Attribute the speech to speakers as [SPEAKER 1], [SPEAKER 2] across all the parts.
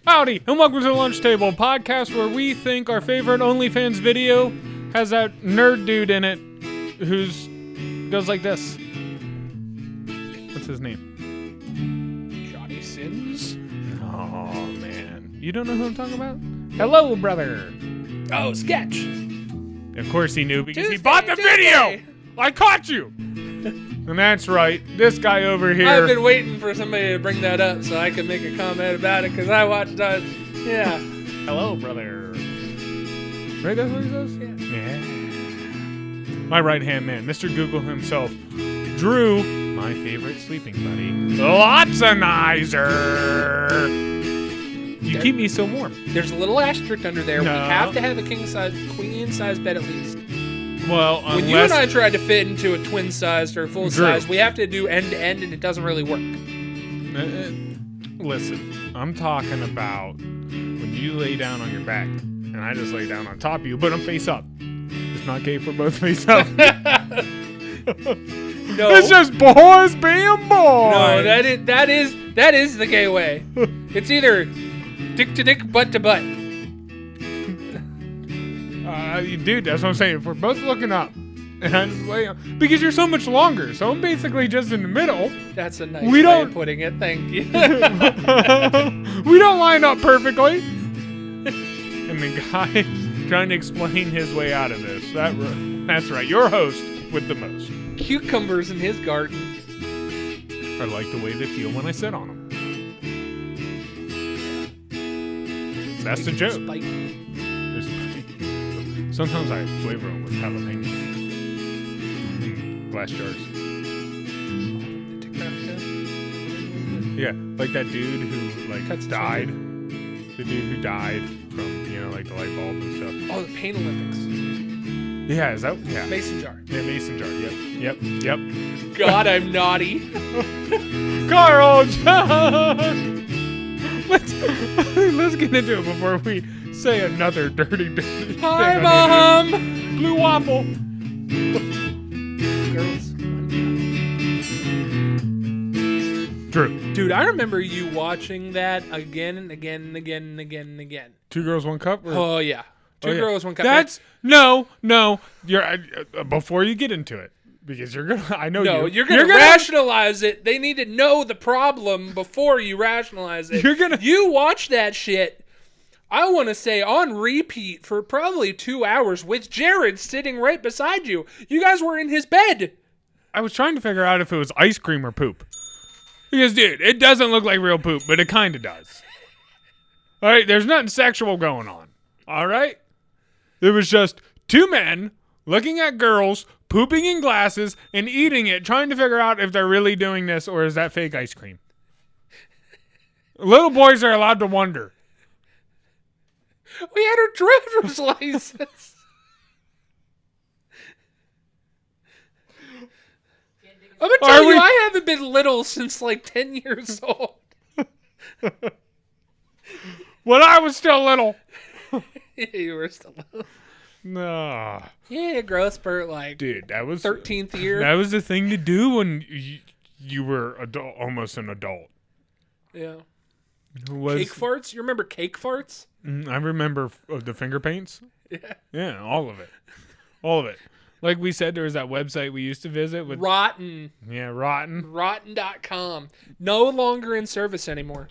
[SPEAKER 1] Howdy, and welcome to the Lunch Table, a podcast where we think our favorite OnlyFans video has that nerd dude in it who's goes like this. What's his name?
[SPEAKER 2] Johnny Sins?
[SPEAKER 1] Oh, man. You don't know who I'm talking about? Hello, brother.
[SPEAKER 2] Oh, Sketch.
[SPEAKER 1] Of course he knew because he
[SPEAKER 2] Tuesday,
[SPEAKER 1] bought the video.
[SPEAKER 2] Tuesday.
[SPEAKER 1] I caught you. And that's right. This guy over here.
[SPEAKER 2] I've been waiting for somebody to bring that up so I could make a comment about it because I watched that. Yeah.
[SPEAKER 1] Hello, brother. Right, that's what he says?
[SPEAKER 2] Yeah.
[SPEAKER 1] My right-hand man, Mr. Google himself, Drew, my favorite sleeping buddy, the Lopsonizer. You keep me so warm.
[SPEAKER 2] There's a little asterisk under there.
[SPEAKER 1] No.
[SPEAKER 2] We have to have a queen-size bed at least.
[SPEAKER 1] Well,
[SPEAKER 2] When you and I tried to fit into a twin-sized or full-size, we have to do end-to-end, and it doesn't really work.
[SPEAKER 1] Listen, I'm talking about when you lay down on your back, and I just lay down on top of you, but I'm face up. It's not gay for both face up.
[SPEAKER 2] No.
[SPEAKER 1] It's just boys being boys.
[SPEAKER 2] No, that is the gay way. It's either dick to dick, butt to butt.
[SPEAKER 1] Dude, that's what I'm saying. If we're both looking up, and I just lay on, because you're so much longer, so I'm basically just in the middle.
[SPEAKER 2] That's a nice way of putting it. Thank you.
[SPEAKER 1] We don't line up perfectly. And the guy trying to explain his way out of this. That's right. Your host with the most.
[SPEAKER 2] Cucumbers in his garden.
[SPEAKER 1] I like the way they feel when I sit on them. That's the joke.
[SPEAKER 2] Spiky.
[SPEAKER 1] Sometimes I flavor them with jalapeno. Glass jars. Yeah, like that dude who died. The dude who died from the light bulb and stuff.
[SPEAKER 2] Oh, the Pain Olympics.
[SPEAKER 1] Yeah, is that
[SPEAKER 2] Mason jar.
[SPEAKER 1] Yeah, mason jar. Yep.
[SPEAKER 2] God, I'm naughty.
[SPEAKER 1] Carl John. Let's get into it before we say another dirty thing.
[SPEAKER 2] Hi, Mom.
[SPEAKER 1] Blue waffle.
[SPEAKER 2] Girls.
[SPEAKER 1] Drew.
[SPEAKER 2] Dude, I remember you watching that again and again and again and again and again.
[SPEAKER 1] 2 Girls, 1 Cup?
[SPEAKER 2] Oh, yeah. Two Girls, 1 Cup.
[SPEAKER 1] That's no. You're before you get into it, because you're gonna. I know
[SPEAKER 2] no, you're gonna rationalize it. They need to know the problem before you rationalize it. You watch that shit. I want to say on repeat for probably 2 hours with Jared sitting right beside you. You guys were in his bed.
[SPEAKER 1] I was trying to figure out if it was ice cream or poop. Because, dude, it doesn't look like real poop, but it kind of does. All right, there's nothing sexual going on. All right? It was just 2 men looking at girls, pooping in glasses, and eating it, trying to figure out if they're really doing this or is that fake ice cream. Little boys are allowed to wonder.
[SPEAKER 2] We had our driver's license. I'm going to tell you, I haven't been little since like 10 years old.
[SPEAKER 1] When I was still little.
[SPEAKER 2] You were still little.
[SPEAKER 1] No.
[SPEAKER 2] Yeah, growth spurt,
[SPEAKER 1] dude, that was
[SPEAKER 2] 13th year.
[SPEAKER 1] That was the thing to do when you were almost an adult.
[SPEAKER 2] Yeah.
[SPEAKER 1] Cake
[SPEAKER 2] farts? You remember cake farts?
[SPEAKER 1] I remember the finger paints.
[SPEAKER 2] Yeah.
[SPEAKER 1] Yeah, all of it. All of it. Like we said, there was that website we used to visit with
[SPEAKER 2] Rotten.
[SPEAKER 1] Yeah, Rotten.
[SPEAKER 2] Rotten.com. No longer in service anymore.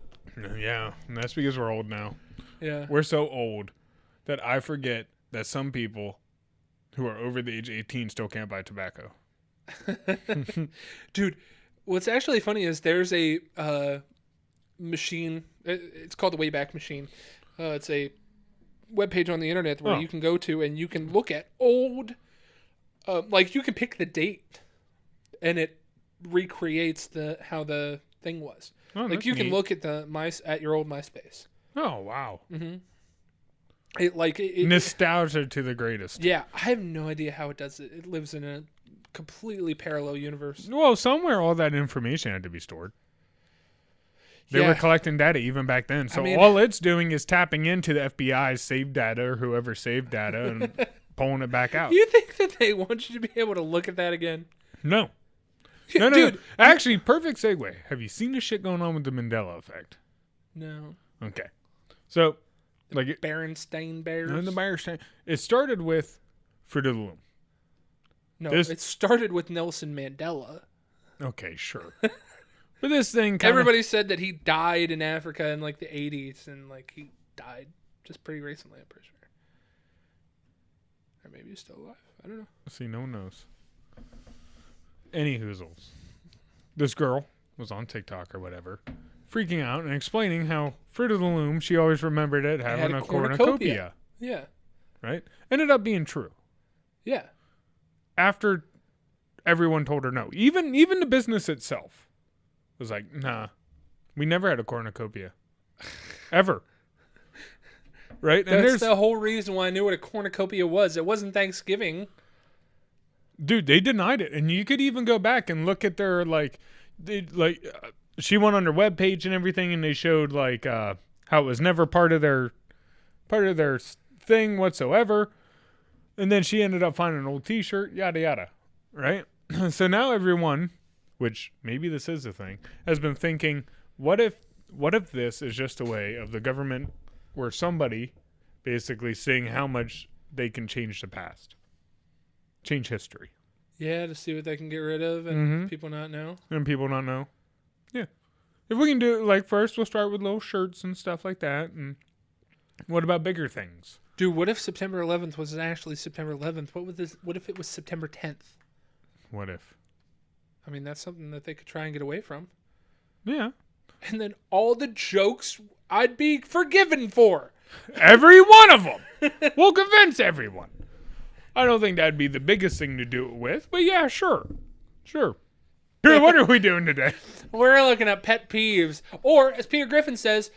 [SPEAKER 1] Yeah, and that's because we're old now.
[SPEAKER 2] Yeah.
[SPEAKER 1] We're so old that I forget that some people who are over the age of 18 still can't buy tobacco.
[SPEAKER 2] Dude, what's actually funny is there's a machine. It's called the Wayback Machine. It's a webpage on the internet where you can go to and you can look at old, you can pick the date and it recreates how the thing was.
[SPEAKER 1] Oh,
[SPEAKER 2] like you can look at at your old MySpace.
[SPEAKER 1] Oh, wow.
[SPEAKER 2] Mm-hmm.
[SPEAKER 1] Nostalgia to the greatest.
[SPEAKER 2] Yeah, I have no idea how it does it. It lives in a completely parallel universe.
[SPEAKER 1] Well, somewhere all that information had to be stored. They were collecting data even back then. So all it's doing is tapping into the FBI's saved data or whoever saved data and pulling it back out.
[SPEAKER 2] You think that they want you to be able to look at that again?
[SPEAKER 1] No.
[SPEAKER 2] No.
[SPEAKER 1] Actually, perfect segue. Have you seen the shit going on with the Mandela effect?
[SPEAKER 2] No.
[SPEAKER 1] Okay. So, like
[SPEAKER 2] Berenstain Bears.
[SPEAKER 1] and the Berenstain. It started with Fruit of the Loom.
[SPEAKER 2] No, it started with Nelson Mandela.
[SPEAKER 1] Okay, sure. But this thing kinda,
[SPEAKER 2] Everybody said that he died in Africa in like the 80s, and like he died just pretty recently, I'm pretty sure. Or maybe he's still alive. I don't know.
[SPEAKER 1] See, no one knows. Any hoozles. This girl was on TikTok or whatever, freaking out and explaining how Fruit of the Loom, she always remembered it having a cornucopia.
[SPEAKER 2] Yeah.
[SPEAKER 1] Right? Ended up being true.
[SPEAKER 2] Yeah.
[SPEAKER 1] After everyone told her no. Even the business itself was like, nah, we never had a cornucopia. Ever. Right? And
[SPEAKER 2] That's the whole reason why I knew what a cornucopia was. It wasn't Thanksgiving.
[SPEAKER 1] Dude, they denied it. And you could even go back and look at their, she went on their webpage and everything, and they showed, how it was never part of their thing whatsoever. And then she ended up finding an old t-shirt, yada, yada. Right? So now everyone, which maybe this is a thing, has been thinking, what if this is just a way of the government where somebody basically seeing how much they can change the past? Change history.
[SPEAKER 2] Yeah, to see what they can get rid of and people not know.
[SPEAKER 1] And people not know. Yeah. If we can do it, first we'll start with little shirts and stuff like that. And what about bigger things?
[SPEAKER 2] Dude, what if September 11th was actually September 11th? What if it was September 10th?
[SPEAKER 1] What if?
[SPEAKER 2] I mean, that's something that they could try and get away from.
[SPEAKER 1] Yeah.
[SPEAKER 2] And then all the jokes I'd be forgiven for.
[SPEAKER 1] Every one of them. We'll convince everyone. I don't think that'd be the biggest thing to do it with, but yeah, sure. Sure. What are we doing today?
[SPEAKER 2] We're looking at pet peeves. Or, as Peter Griffin says,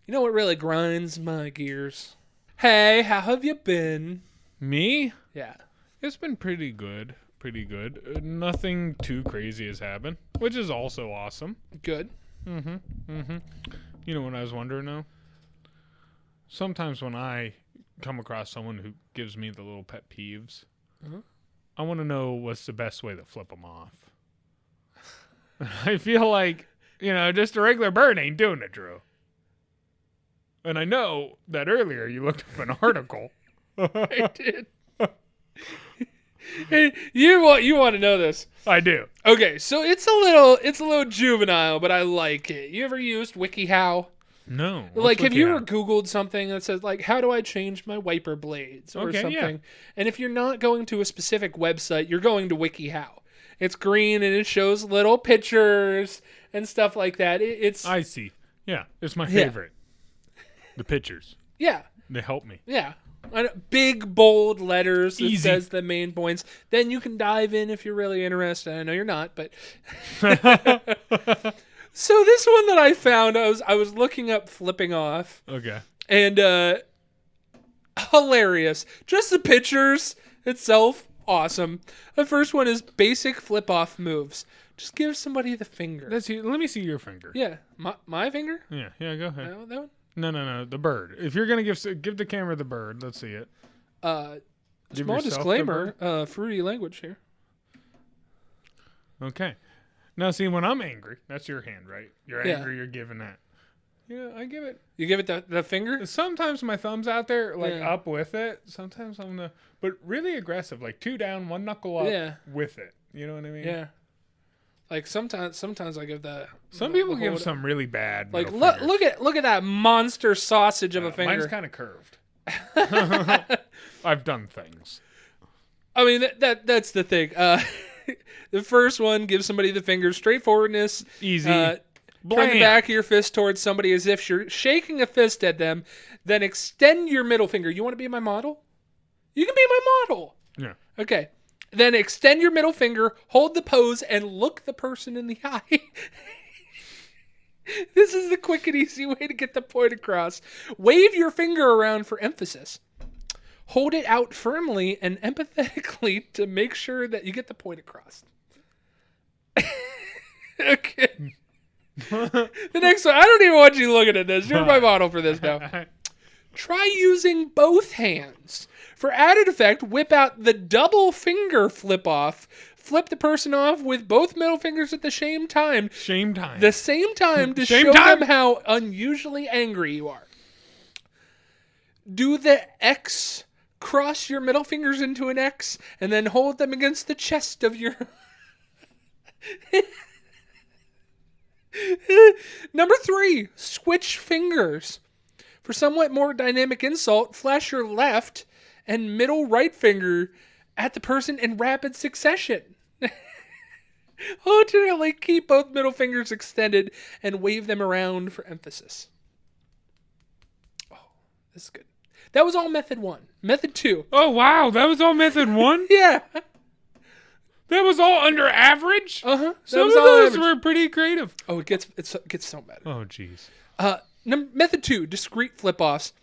[SPEAKER 2] you know what really grinds my gears? Hey, how have you been?
[SPEAKER 1] Me?
[SPEAKER 2] Yeah.
[SPEAKER 1] It's been pretty good. Pretty good. Nothing too crazy has happened, which is also awesome.
[SPEAKER 2] Good.
[SPEAKER 1] You know what I was wondering, though? Sometimes when I come across someone who gives me the little pet peeves, I want to know what's the best way to flip them off. I feel like, just a regular bird ain't doing it, Drew. And I know that earlier you looked up an article.
[SPEAKER 2] I did. Hey, you want to know this?
[SPEAKER 1] I do.
[SPEAKER 2] Okay, so it's a little juvenile, but I like it. You ever used WikiHow?
[SPEAKER 1] No.
[SPEAKER 2] Have you ever Googled something that says, how do I change my wiper blades or something? Yeah. And if you're not going to a specific website, you're going to WikiHow. It's green and it shows little pictures and stuff like that.
[SPEAKER 1] I see. Yeah, it's my favorite. Yeah. The pictures.
[SPEAKER 2] Yeah.
[SPEAKER 1] They help me.
[SPEAKER 2] Yeah. Big, bold letters that
[SPEAKER 1] Easy.
[SPEAKER 2] says the main points. Then you can dive in if you're really interested. I know you're not, but... So this one that I found, I was looking up flipping off.
[SPEAKER 1] Okay.
[SPEAKER 2] And hilarious. Just the pictures itself, awesome. The first one is basic flip off moves. Just give somebody the finger.
[SPEAKER 1] Let me see your finger.
[SPEAKER 2] Yeah. My finger?
[SPEAKER 1] Yeah, go ahead.
[SPEAKER 2] That one?
[SPEAKER 1] No, the bird. If you're going to give the camera the bird, let's see it.
[SPEAKER 2] Small disclaimer, fruity language here.
[SPEAKER 1] Okay. Now, see, when I'm angry, that's your hand, right? You're angry, you're giving that. Yeah, I give it.
[SPEAKER 2] You give it the finger?
[SPEAKER 1] Sometimes my thumb's out there, up with it. Sometimes but really aggressive, 2 down, 1 knuckle up with it. You know what I mean?
[SPEAKER 2] Yeah. Sometimes I give the.
[SPEAKER 1] Some people give some really bad.
[SPEAKER 2] Look at that monster sausage of a finger.
[SPEAKER 1] Mine's kind of curved. I've done things.
[SPEAKER 2] I mean that's the thing. The first one, give somebody the finger. Straightforwardness.
[SPEAKER 1] Easy.
[SPEAKER 2] Turn the back of your fist towards somebody as if you're shaking a fist at them. Then extend your middle finger. You want to be my model? You can be my model.
[SPEAKER 1] Yeah.
[SPEAKER 2] Okay. Then extend your middle finger, hold the pose, and look the person in the eye. This is the quick and easy way to get the point across. Wave your finger around for emphasis. Hold it out firmly and empathetically to make sure that you get the point across. Okay. The next one, I don't even want you looking at this. You're my model for this now. Try using both hands. For added effect, whip out the double finger flip off. Flip the person off with both middle fingers at the same time.
[SPEAKER 1] The same time
[SPEAKER 2] to show them how unusually angry you are. Do the X. Cross your middle fingers into an X and then hold them against the chest of your... Number 3, switch fingers. For somewhat more dynamic insult, flash your left and middle right finger at the person in rapid succession. Alternately, keep both middle fingers extended and wave them around for emphasis. Oh, this is good. That was all method 1. Method 2.
[SPEAKER 1] Oh, wow. That was all method 1?
[SPEAKER 2] Yeah.
[SPEAKER 1] That was all under average?
[SPEAKER 2] Uh-huh.
[SPEAKER 1] Some of those were pretty creative.
[SPEAKER 2] Oh, it gets so bad.
[SPEAKER 1] Oh, jeez.
[SPEAKER 2] Method 2, discreet flip-offs.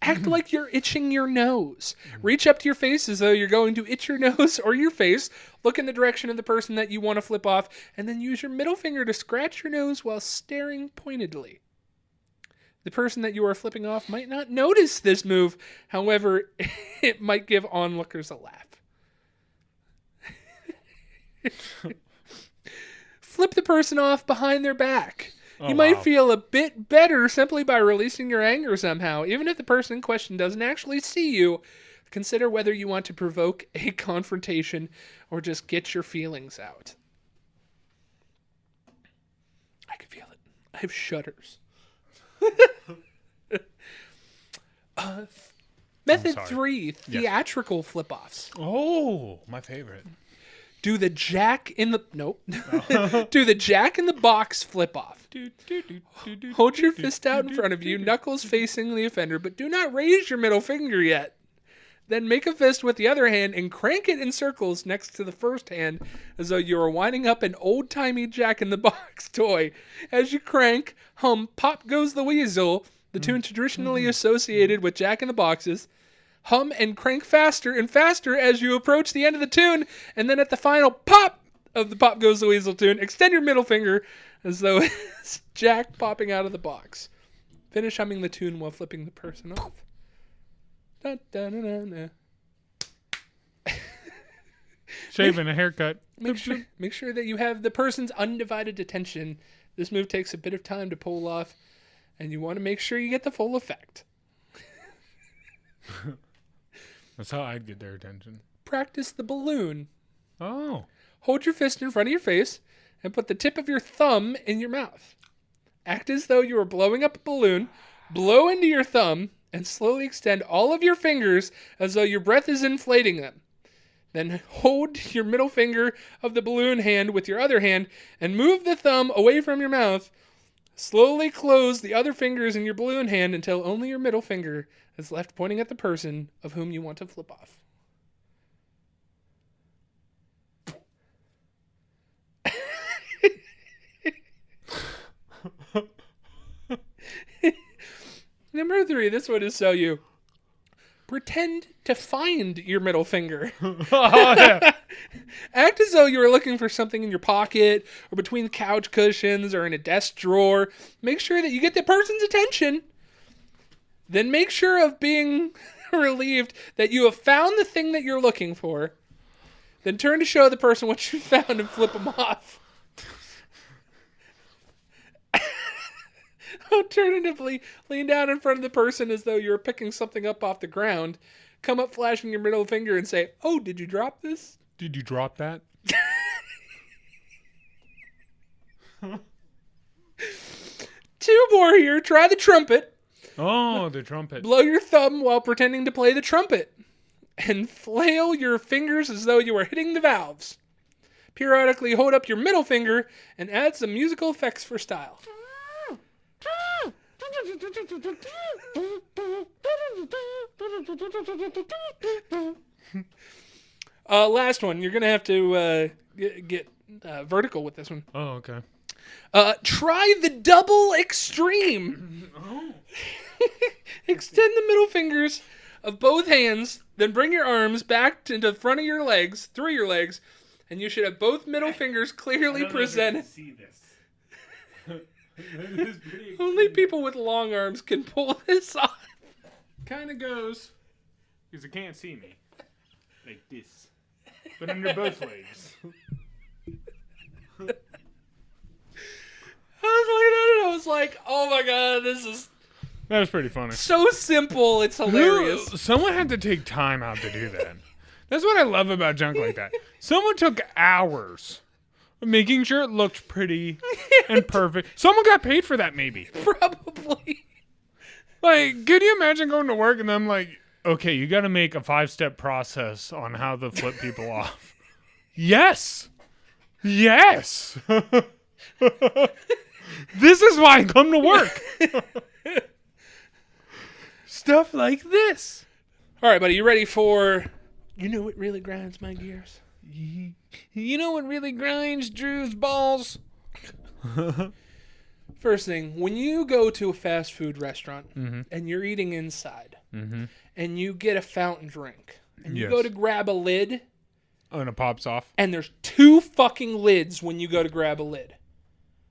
[SPEAKER 2] Act like you're itching your nose. Reach up to your face as though you're going to itch your nose or your face. Look in the direction of the person that you want to flip off, and then use your middle finger to scratch your nose while staring pointedly. The person that you are flipping off might not notice this move. However, it might give onlookers a laugh. Flip the person off behind their back. You might feel a bit better simply by releasing your anger somehow. Even if the person in question doesn't actually see you, consider whether you want to provoke a confrontation or just get your feelings out. I can feel it. I have shudders. Method 3, theatrical flip-offs.
[SPEAKER 1] Oh, my favorite.
[SPEAKER 2] Do the jack in the... Nope. Do the jack in the box flip-off. Hold your fist out in front of you, knuckles facing the offender, but do not raise your middle finger yet. Then make a fist with the other hand and crank it in circles next to the first hand as though you are winding up an old-timey jack-in-the-box toy. As you crank, hum Pop Goes the Weasel, the tune traditionally associated with jack-in-the-boxes. Hum and crank faster and faster as you approach the end of the tune, and then at the final pop of the Pop Goes the Weasel tune, extend your middle finger as though it's Jack popping out of the box. Finish humming the tune while flipping the person off. Da, da, da, da, da.
[SPEAKER 1] Shaving a haircut.
[SPEAKER 2] Make sure that you have the person's undivided attention. This move takes a bit of time to pull off, and you want to make sure you get the full effect.
[SPEAKER 1] That's how I'd get their attention.
[SPEAKER 2] Practice the balloon.
[SPEAKER 1] Oh.
[SPEAKER 2] Hold your fist in front of your face and put the tip of your thumb in your mouth. Act as though you are blowing up a balloon. Blow into your thumb and slowly extend all of your fingers as though your breath is inflating them. Then hold your middle finger of the balloon hand with your other hand and move the thumb away from your mouth. Slowly close the other fingers in your balloon hand until only your middle finger is left pointing at the person of whom you want to flip off. Number 3, this one is so you. Pretend to find your middle finger.
[SPEAKER 1] Oh, yeah.
[SPEAKER 2] Act as though you are looking for something in your pocket or between the couch cushions or in a desk drawer. Make sure that you get the person's attention. Then make sure of being relieved that you have found the thing that you're looking for. Then turn to show the person what you found and flip them off. Alternatively, lean down in front of the person as though you were picking something up off the ground. Come up flashing your middle finger and say, "Oh, did you drop this?"
[SPEAKER 1] Did you drop that?
[SPEAKER 2] 2 more here. Try the trumpet.
[SPEAKER 1] Oh, the trumpet.
[SPEAKER 2] Blow your thumb while pretending to play the trumpet. And flail your fingers as though you are hitting the valves. Periodically hold up your middle finger and add some musical effects for style. Last one. You're going to have to get vertical with this one.
[SPEAKER 1] Oh, okay.
[SPEAKER 2] Try the double extreme.
[SPEAKER 1] Oh.
[SPEAKER 2] Extend the middle fingers of both hands, then bring your arms back into the front of your legs, through your legs, and you should have both middle fingers clearly presented.
[SPEAKER 1] See this.
[SPEAKER 2] Only people with long arms can pull this off.
[SPEAKER 1] Kind of goes, because it can't see me, like this, but under both legs.
[SPEAKER 2] I was looking at it, I was like, oh my god, this is
[SPEAKER 1] That was pretty funny.
[SPEAKER 2] So simple, it's hilarious.
[SPEAKER 1] Someone had to take time out to do that. That's what I love about junk like that. Someone took hours making sure it looked pretty and perfect. Someone got paid for that, maybe.
[SPEAKER 2] Probably.
[SPEAKER 1] Like, could you imagine going to work and them like, okay, you got to make a 5-step process on how to flip people off. Yes. Yes. This is why I come to work. Stuff like this.
[SPEAKER 2] All right, buddy, you ready for... You know what really grinds my gears?
[SPEAKER 1] You know what really grinds Drew's balls?
[SPEAKER 2] First thing, when you go to a fast food restaurant and you're eating inside and you get a fountain drink and you go to grab a lid...
[SPEAKER 1] Oh, and it pops off.
[SPEAKER 2] And there's 2 fucking lids when you go to grab a lid.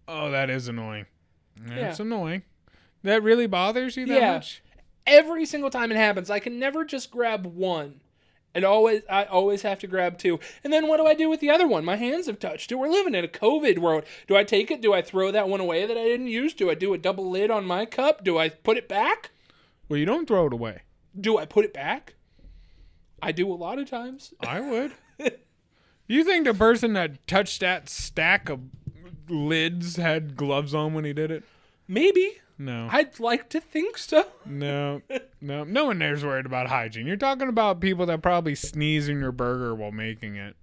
[SPEAKER 1] Oh, that is annoying. That's annoying. That really bothers you that much?
[SPEAKER 2] Every single time it happens, I can never just grab one. I always have to grab 2. And then what do I do with the other one? My hands have touched it. We're living in a COVID world. Do I take it? Do I throw that one away that I didn't use? Do I do a double lid on my cup? Do I put it back?
[SPEAKER 1] Well, you don't throw it away.
[SPEAKER 2] Do I put it back? I do a lot of times.
[SPEAKER 1] I would. You think the person that touched that stack of lids had gloves on when he did it?
[SPEAKER 2] Maybe.
[SPEAKER 1] No.
[SPEAKER 2] I'd like to think so.
[SPEAKER 1] No. No one there's worried about hygiene. You're talking about people that probably sneeze in your burger while making it.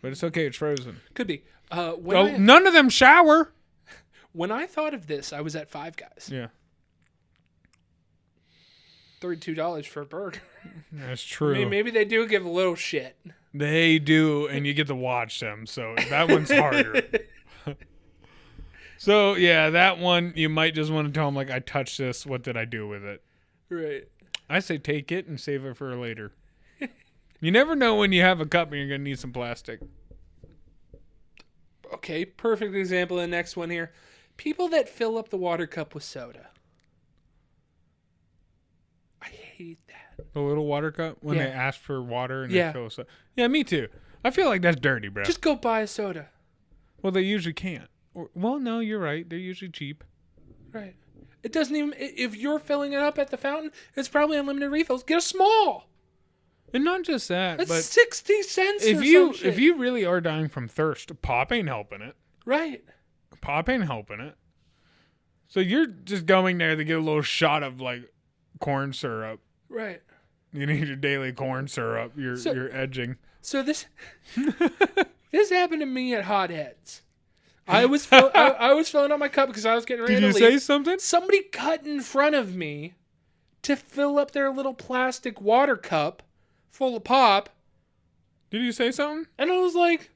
[SPEAKER 1] But it's okay. It's frozen.
[SPEAKER 2] Could be.
[SPEAKER 1] None of them shower.
[SPEAKER 2] When I thought of this, I was at Five Guys.
[SPEAKER 1] Yeah.
[SPEAKER 2] $32 for a burger.
[SPEAKER 1] That's true.
[SPEAKER 2] I mean, maybe they do give a little shit.
[SPEAKER 1] They do, and you get to watch them, so that one's harder. So, yeah, that one, you might just want to tell them, like, I touched this. What did I do with it?
[SPEAKER 2] Right.
[SPEAKER 1] I say take it and save it for later. You never know when you have a cup and you're going to need some plastic.
[SPEAKER 2] Okay, perfect example of the next one here. People that fill up the water cup with soda. I hate that.
[SPEAKER 1] The little water cup when they ask for water and
[SPEAKER 2] Yeah.
[SPEAKER 1] they fill us up. Yeah, me too. I feel like that's dirty, bro.
[SPEAKER 2] Just go buy a soda.
[SPEAKER 1] Well, they usually can't. Well, no, you're right. They're usually cheap.
[SPEAKER 2] Right. It doesn't even... If you're filling it up at the fountain, it's probably unlimited refills. Get a small.
[SPEAKER 1] And not just that,
[SPEAKER 2] That's
[SPEAKER 1] but
[SPEAKER 2] 60 cents
[SPEAKER 1] if
[SPEAKER 2] or
[SPEAKER 1] you
[SPEAKER 2] some shit.
[SPEAKER 1] if you really are dying from thirst, pop ain't helping it.
[SPEAKER 2] Right.
[SPEAKER 1] Pop ain't helping it. So you're just going there to get a little shot of like corn syrup.
[SPEAKER 2] Right.
[SPEAKER 1] You need your daily corn syrup. You're edging.
[SPEAKER 2] So this happened to me at Hot Heads. I was filling up my cup because I was getting ready to leave.
[SPEAKER 1] Did you say something?
[SPEAKER 2] Somebody cut in front of me to fill up their little plastic water cup full of pop.
[SPEAKER 1] Did you say something?
[SPEAKER 2] And I was like,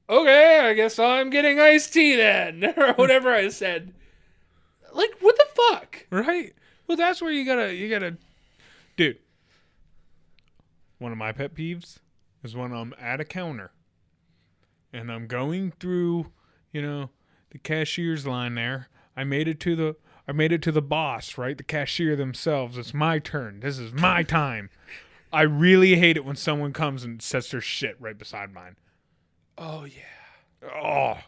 [SPEAKER 2] okay, I guess I'm getting iced tea then. Or whatever I said. Like, what the fuck?
[SPEAKER 1] Right. Well, that's where you gotta, dude. One of my pet peeves is when I'm at a counter and I'm going through, the cashier's line there. I made it to the boss, right? The cashier themselves. It's my turn. This is my time. I really hate it when someone comes and sets their shit right beside mine.
[SPEAKER 2] Oh yeah.
[SPEAKER 1] Oh,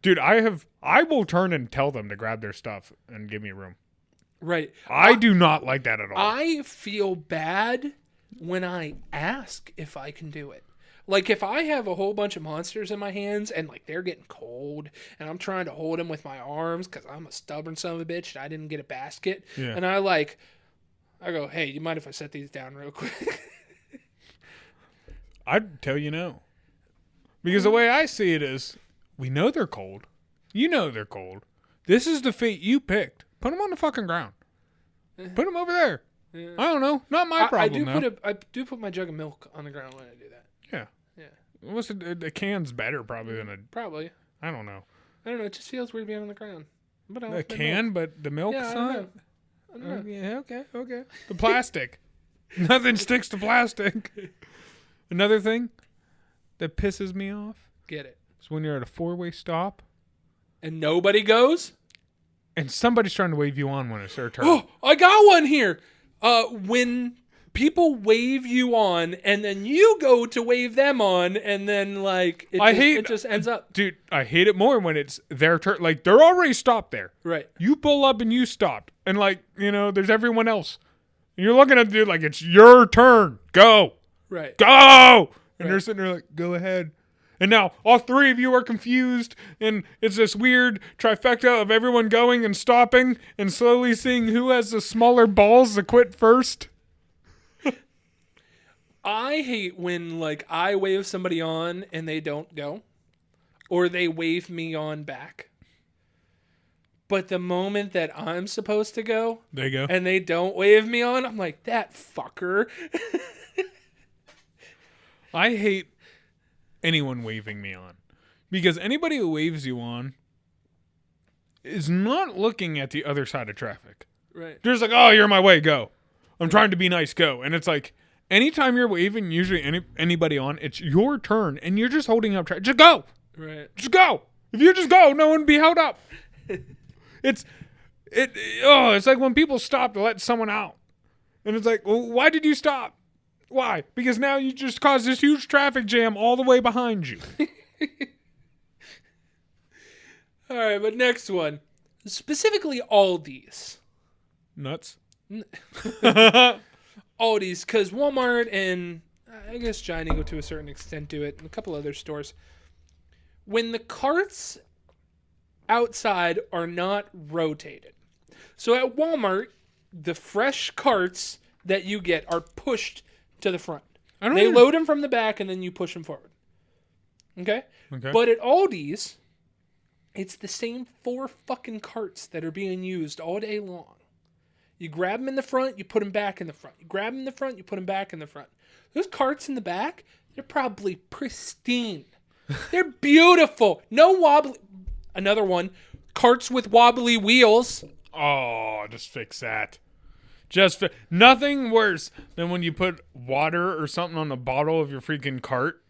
[SPEAKER 1] dude, I will turn and tell them to grab their stuff and give me room.
[SPEAKER 2] Right.
[SPEAKER 1] I do not like that at all.
[SPEAKER 2] I feel bad when I ask if I can do it. Like, if I have a whole bunch of monsters in my hands and, like, they're getting cold and I'm trying to hold them with my arms because I'm a stubborn son of a bitch and I didn't get a basket.
[SPEAKER 1] Yeah.
[SPEAKER 2] And I go, hey, you mind if I set these down real quick?
[SPEAKER 1] I'd tell you no. Because the way I see it is, we know they're cold. You know they're cold. This is the fate you picked. Put them on the fucking ground. Put them over there.
[SPEAKER 2] Yeah.
[SPEAKER 1] I don't know. Not my problem,
[SPEAKER 2] I do put my jug of milk on the ground when I do that.
[SPEAKER 1] Yeah.
[SPEAKER 2] Yeah.
[SPEAKER 1] What's the can's better probably than a...
[SPEAKER 2] Probably.
[SPEAKER 1] I don't know.
[SPEAKER 2] It just feels weird being on the ground. But
[SPEAKER 1] The can, but the milk's
[SPEAKER 2] Yeah, I
[SPEAKER 1] not?
[SPEAKER 2] don't know.
[SPEAKER 1] Yeah, okay. The plastic. Nothing sticks to plastic. Another thing that pisses me off
[SPEAKER 2] Get it.
[SPEAKER 1] is when you're at a 4-way stop
[SPEAKER 2] And nobody goes?
[SPEAKER 1] and somebody's trying to wave you on when it's their turn.
[SPEAKER 2] Oh, I got one here. When people wave you on, and then you go to wave them on, and then like it just ends up.
[SPEAKER 1] Dude, I hate it more when it's their turn. Like they're already stopped there.
[SPEAKER 2] Right.
[SPEAKER 1] You pull up and you stopped, and like there's everyone else. And you're looking at the dude like it's your turn. Go.
[SPEAKER 2] Right.
[SPEAKER 1] Go. And they're sitting there like, go ahead. And now all three of you are confused, and it's this weird trifecta of everyone going and stopping and slowly seeing who has the smaller balls to quit first.
[SPEAKER 2] I hate when like I wave somebody on and they don't go, or they wave me on back. But the moment that I'm supposed to go,
[SPEAKER 1] they go,
[SPEAKER 2] and they don't wave me on, I'm like, that fucker.
[SPEAKER 1] I hate anyone waving me on, because anybody who waves you on is not looking at the other side of traffic.
[SPEAKER 2] Right.
[SPEAKER 1] They're just like, oh, you're in my way, go. I'm trying to be nice, go. And it's like, anytime you're waving usually anybody on, it's your turn, and you're just holding up traffic. Just go.
[SPEAKER 2] Right.
[SPEAKER 1] Just go. If you just go, no one would be held up. It's like when people stop to let someone out. And it's like, well, why did you stop? Why? Because now you just caused this huge traffic jam all the way behind you.
[SPEAKER 2] All right, but next one. Specifically Aldi's.
[SPEAKER 1] Nuts.
[SPEAKER 2] Aldi's, because Walmart and I guess Giant Eagle to a certain extent do it, and a couple other stores. When the carts outside are not rotated. So at Walmart, the fresh carts that you get are pushed to the front. They load them from the back, and then you push them forward. Okay? But at Aldi's, it's the same 4 fucking carts that are being used all day long. You grab them in the front, you put them back in the front. You grab them in the front, you put them back in the front. Those carts in the back, they're probably pristine. They're beautiful. No wobbly. Another one, carts with wobbly wheels.
[SPEAKER 1] Oh, just fix that. Nothing worse than when you put water or something on the bottle of your freaking cart.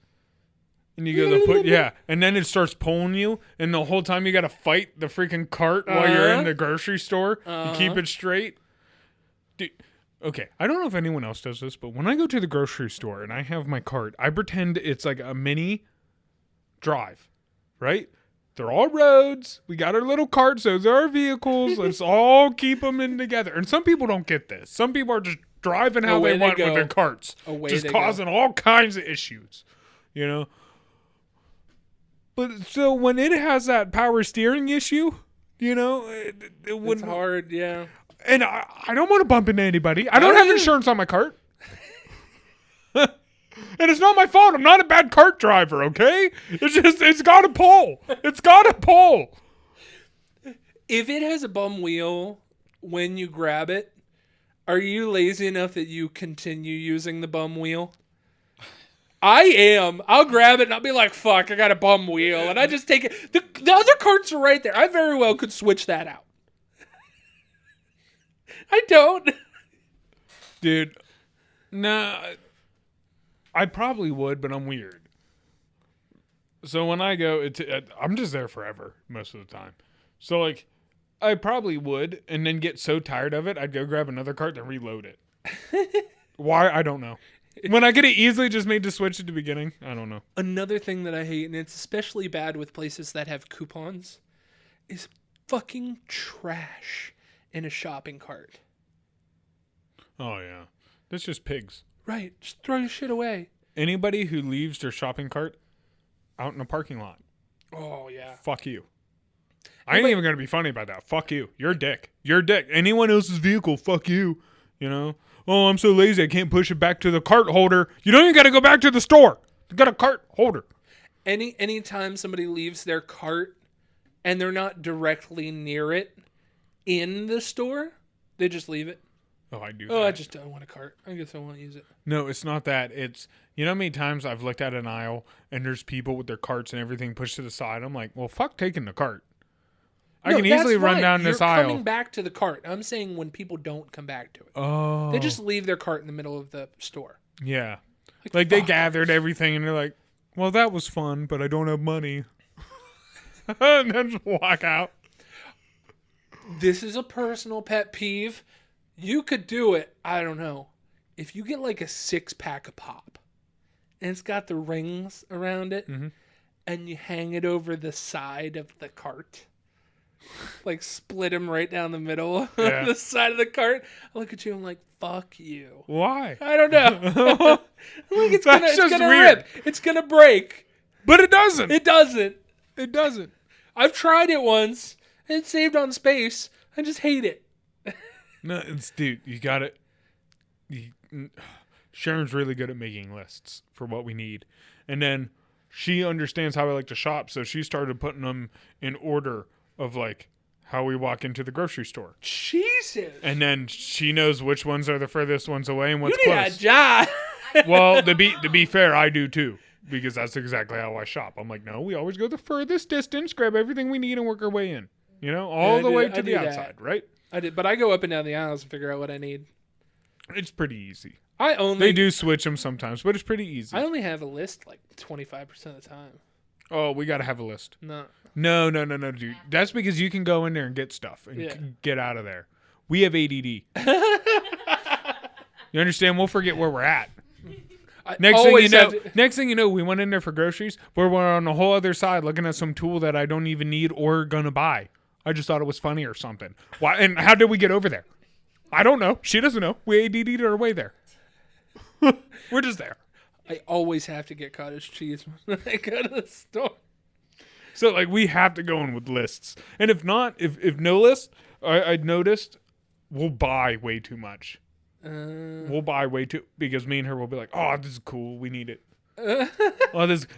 [SPEAKER 1] And you go to put, and then it starts pulling you, and the whole time you got to fight the freaking cart while you're in the grocery store to keep it straight. Dude, okay, I don't know if anyone else does this, but when I go to the grocery store and I have my cart, I pretend it's like a mini drive, right? They're all roads. We got our little carts. Those are our vehicles. Let's all keep them in together. And some people don't get this. Some people are just driving how they want with their carts. Just causing all kinds of issues, But so when it has that power steering issue, it wouldn't.
[SPEAKER 2] It's hard, yeah.
[SPEAKER 1] And I don't want to bump into anybody. I don't have insurance on my cart. And it's not my fault. I'm not a bad cart driver, okay? It's got to pull. It's got to pull.
[SPEAKER 2] If it has a bum wheel when you grab it, are you lazy enough that you continue using the bum wheel? I am. I'll grab it and I'll be like, fuck, I got a bum wheel. And I just take it. The other carts are right there. I very well could switch that out. I don't.
[SPEAKER 1] Dude, nah. I probably would, but I'm weird. So when I go, I'm just there forever most of the time. So like, I probably would, and then get so tired of it, I'd go grab another cart and reload it. Why? I don't know. When I get it easily just made to switch at the beginning, I don't know.
[SPEAKER 2] Another thing that I hate, and it's especially bad with places that have coupons, is fucking trash in a shopping cart.
[SPEAKER 1] Oh, yeah. That's just pigs.
[SPEAKER 2] Right. Just throw your shit away.
[SPEAKER 1] Anybody who leaves their shopping cart out in a parking lot.
[SPEAKER 2] Oh, yeah.
[SPEAKER 1] Fuck you. I ain't even going to be funny about that. Fuck you. You're a dick. You're a dick. Anyone else's vehicle, fuck you. Oh, I'm so lazy I can't push it back to the cart holder. You don't even got to go back to the store. You got a cart holder.
[SPEAKER 2] Anytime somebody leaves their cart and they're not directly near it in the store, they just leave it.
[SPEAKER 1] Oh, I do.
[SPEAKER 2] Oh, I just don't want a cart. I guess I won't use it.
[SPEAKER 1] No, it's not that. It's, how many times I've looked at an aisle and there's people with their carts and everything pushed to the side. I'm like, well, fuck taking the cart. I can easily run down this aisle.
[SPEAKER 2] You're coming back to the cart. I'm saying when people don't come back to it.
[SPEAKER 1] Oh.
[SPEAKER 2] They just leave their cart in the middle of the store.
[SPEAKER 1] Yeah. Like they gathered everything and they're like, well, that was fun, but I don't have money. And then just walk out.
[SPEAKER 2] This is a personal pet peeve. You could do it. I don't know. if you get like a 6-pack of pop and it's got the rings around it and you hang it over the side of the cart, like split them right down the middle of the side of the cart, I look at you, I'm like, fuck you.
[SPEAKER 1] Why?
[SPEAKER 2] I don't know. I'm like, it's gonna
[SPEAKER 1] weird.
[SPEAKER 2] rip. It's gonna break.
[SPEAKER 1] But it doesn't.
[SPEAKER 2] It doesn't.
[SPEAKER 1] It doesn't.
[SPEAKER 2] I've tried it once and it saved on space. I just hate it.
[SPEAKER 1] No, dude, you got it. Sharon's really good at making lists for what we need. And then she understands how I like to shop, so she started putting them in order of like how we walk into the grocery store.
[SPEAKER 2] Jesus.
[SPEAKER 1] And then she knows which ones are the furthest ones away and what's
[SPEAKER 2] You need
[SPEAKER 1] close.
[SPEAKER 2] a job.
[SPEAKER 1] Well, to be fair, I do too. Because that's exactly how I shop. I'm like, no, we always go the furthest distance, grab everything we need, and work our way in. You know, all the way to the outside, right?
[SPEAKER 2] I did, but I go up and down the aisles and figure out what I need.
[SPEAKER 1] It's pretty easy.
[SPEAKER 2] They
[SPEAKER 1] do switch them sometimes, but it's pretty easy.
[SPEAKER 2] I only have a list like 25% of the time.
[SPEAKER 1] Oh, we got to have a list.
[SPEAKER 2] No,
[SPEAKER 1] dude. That's because you can go in there and get stuff and get out of there. We have ADD. You understand? We'll forget where we're at. Next thing you know, we went in there for groceries. We're on the whole other side looking at some tool that I don't even need or gonna buy. I just thought it was funny or something. Why? And how did we get over there? I don't know. She doesn't know. We ADD'd our way there. We're just there.
[SPEAKER 2] I always have to get cottage cheese when I go to the store.
[SPEAKER 1] So like we have to go in with lists, and if not, if no list, I noticed we'll buy way too much. We'll buy way too because me and her will be like, oh, this is cool. We need it.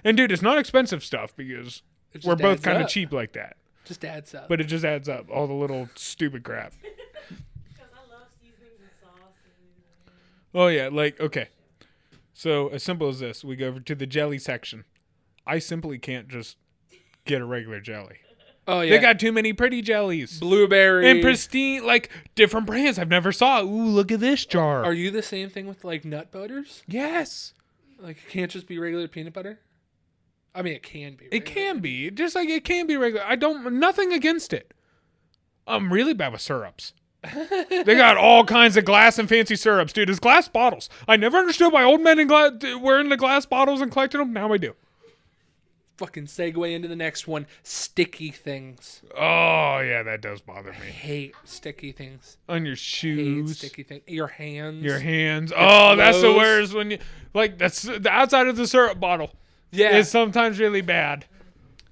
[SPEAKER 1] And dude, it's not expensive stuff because we're both kind of cheap like that.
[SPEAKER 2] Just adds up.
[SPEAKER 1] But it just adds up. All the little stupid crap.
[SPEAKER 3] Because I love seasonings and sauce.
[SPEAKER 1] Oh yeah, like okay. So as simple as this, we go over to the jelly section. I simply can't just get a regular jelly.
[SPEAKER 2] Oh yeah,
[SPEAKER 1] they got too many pretty jellies,
[SPEAKER 2] blueberry
[SPEAKER 1] and pristine, like different brands I've never saw. Ooh, look at this jar.
[SPEAKER 2] Are you the same thing with like nut butters?
[SPEAKER 1] Yes.
[SPEAKER 2] Like it can't just be regular peanut butter. I mean, it can be.
[SPEAKER 1] It can be just like it can be regular. Nothing against it. I'm really bad with syrups. They got all kinds of glass and fancy syrups, dude. It's glass bottles. I never understood why old men were in the glass bottles and collected them. Now I do.
[SPEAKER 2] Fucking segue into the next one. Sticky things.
[SPEAKER 1] Oh yeah, that does bother me.
[SPEAKER 2] I hate sticky things.
[SPEAKER 1] On your shoes.
[SPEAKER 2] Hate sticky things. Your hands.
[SPEAKER 1] Oh, that's the worst when you like that's the outside of the syrup bottle.
[SPEAKER 2] Yeah,
[SPEAKER 1] it's sometimes really bad.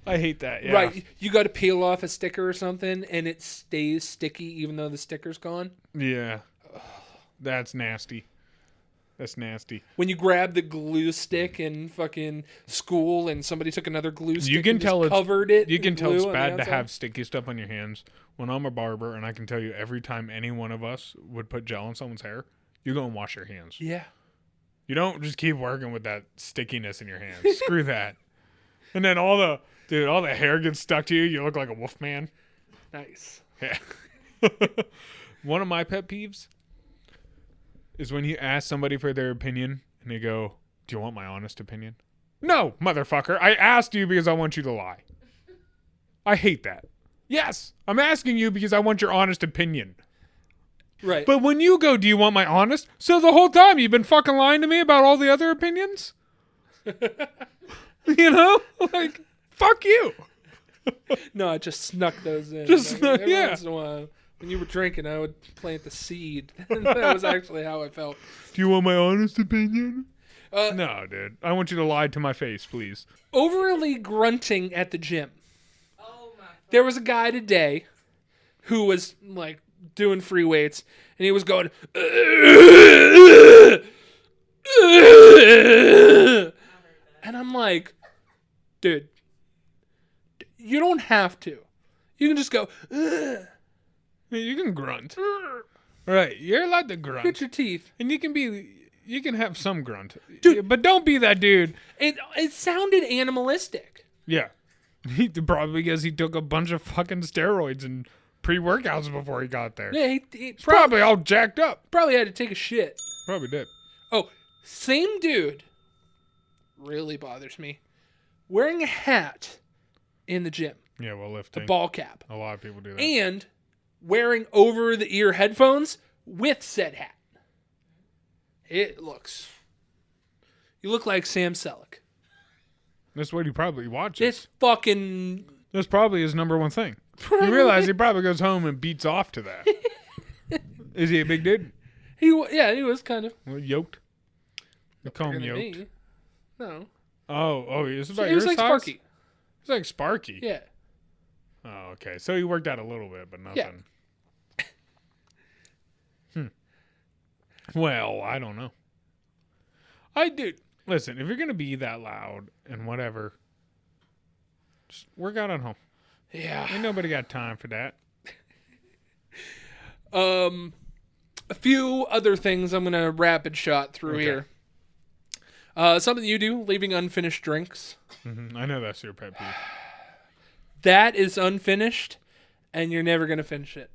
[SPEAKER 1] I hate that. Yeah.
[SPEAKER 2] Right, you got to peel off a sticker or something, and it stays sticky even though the sticker's gone.
[SPEAKER 1] Yeah, that's nasty. That's nasty.
[SPEAKER 2] When you grab the glue stick in fucking school and somebody took another glue stick
[SPEAKER 1] you can
[SPEAKER 2] and
[SPEAKER 1] tell
[SPEAKER 2] just covered it.
[SPEAKER 1] You can tell it's bad to have sticky stuff on your hands. When I'm a barber, and I can tell you every time any one of us would put gel in someone's hair, you go and wash your hands.
[SPEAKER 2] Yeah.
[SPEAKER 1] You don't just keep working with that stickiness in your hands. Screw that. And then all the hair gets stuck to you. You look like a wolf man.
[SPEAKER 2] Nice.
[SPEAKER 1] Yeah. One of my pet peeves is when you ask somebody for their opinion and they go, do you want my honest opinion? No, motherfucker. I asked you because I want you to lie. I hate that. Yes, I'm asking you because I want your honest opinion.
[SPEAKER 2] Right.
[SPEAKER 1] But when you go, do you want my honest? So the whole time you've been fucking lying to me about all the other opinions? You know? Like, fuck you.
[SPEAKER 2] No, I just snuck those in. Every once in a while. When you were drinking, I would plant the seed. That was actually how I felt.
[SPEAKER 1] Do you want my honest opinion? No, dude. I want you to lie to my face, please.
[SPEAKER 2] Overly grunting at the gym.
[SPEAKER 3] Oh my.
[SPEAKER 2] There was a guy today who was like doing free weights, and he was going, and I'm like, dude, you don't have to. You can just go,
[SPEAKER 1] You can grunt. Right. You're allowed to grunt.
[SPEAKER 2] grit your teeth.
[SPEAKER 1] And you can have some grunt.
[SPEAKER 2] Dude.
[SPEAKER 1] But don't be that dude.
[SPEAKER 2] It sounded animalistic.
[SPEAKER 1] Yeah. Probably because he took a bunch of fucking steroids and pre-workouts before he got there.
[SPEAKER 2] Yeah, he
[SPEAKER 1] He's probably all jacked up.
[SPEAKER 2] probably had to take a shit.
[SPEAKER 1] Probably did.
[SPEAKER 2] Oh, same dude. Really bothers me. Wearing a hat in the gym.
[SPEAKER 1] Yeah, well, lifting.
[SPEAKER 2] A ball cap.
[SPEAKER 1] A lot of people do that.
[SPEAKER 2] And wearing over-the-ear headphones with said hat. It looks. You look like Sam Selleck.
[SPEAKER 1] That's what he probably watches.
[SPEAKER 2] It's fucking.
[SPEAKER 1] That's probably his number one thing. You realize he probably goes home and beats off to that. Is he a big dude?
[SPEAKER 2] He was kind of.
[SPEAKER 1] Yoked? They call him
[SPEAKER 2] bigger than
[SPEAKER 1] yoked.
[SPEAKER 2] me. No.
[SPEAKER 1] Oh, he is about
[SPEAKER 2] He
[SPEAKER 1] your
[SPEAKER 2] was like
[SPEAKER 1] size?
[SPEAKER 2] Sparky.
[SPEAKER 1] He's like Sparky.
[SPEAKER 2] Yeah.
[SPEAKER 1] Oh, okay. So he worked out a little bit, but nothing. Well, I don't know. I do. Listen, if you're going to be that loud and whatever, just work out at home.
[SPEAKER 2] Yeah.
[SPEAKER 1] Ain't nobody got time for that.
[SPEAKER 2] A few other things I'm gonna rapid shot through here. Something you do, leaving unfinished drinks.
[SPEAKER 1] Mm-hmm. I know that's your pet peeve.
[SPEAKER 2] That is unfinished, and you're never gonna finish it.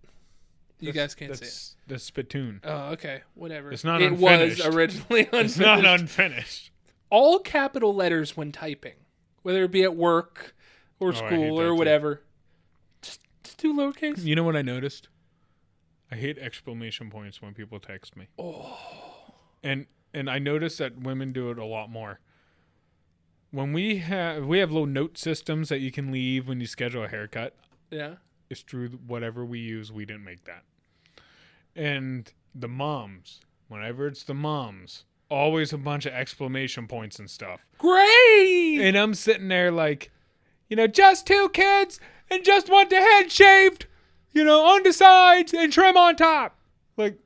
[SPEAKER 2] You guys can't see it.
[SPEAKER 1] That's spittoon.
[SPEAKER 2] Oh, okay, whatever.
[SPEAKER 1] It's not
[SPEAKER 2] It
[SPEAKER 1] unfinished.
[SPEAKER 2] was originally unfinished.
[SPEAKER 1] It's not unfinished.
[SPEAKER 2] All capital letters when typing, whether it be at work or
[SPEAKER 1] I hate
[SPEAKER 2] school
[SPEAKER 1] that
[SPEAKER 2] or
[SPEAKER 1] too.
[SPEAKER 2] whatever. Just do lowercase.
[SPEAKER 1] You know what I noticed? I hate exclamation points when people text me.
[SPEAKER 2] Oh.
[SPEAKER 1] And I noticed that women do it a lot more. When we have little note systems that you can leave when you schedule a haircut.
[SPEAKER 2] Yeah.
[SPEAKER 1] It's true, whatever we use, we didn't make that. And the moms, whenever it's the moms, always a bunch of exclamation points and stuff.
[SPEAKER 2] Great.
[SPEAKER 1] And I'm sitting there like, just 2 kids and just want the head shaved, on the sides and trim on top. Like,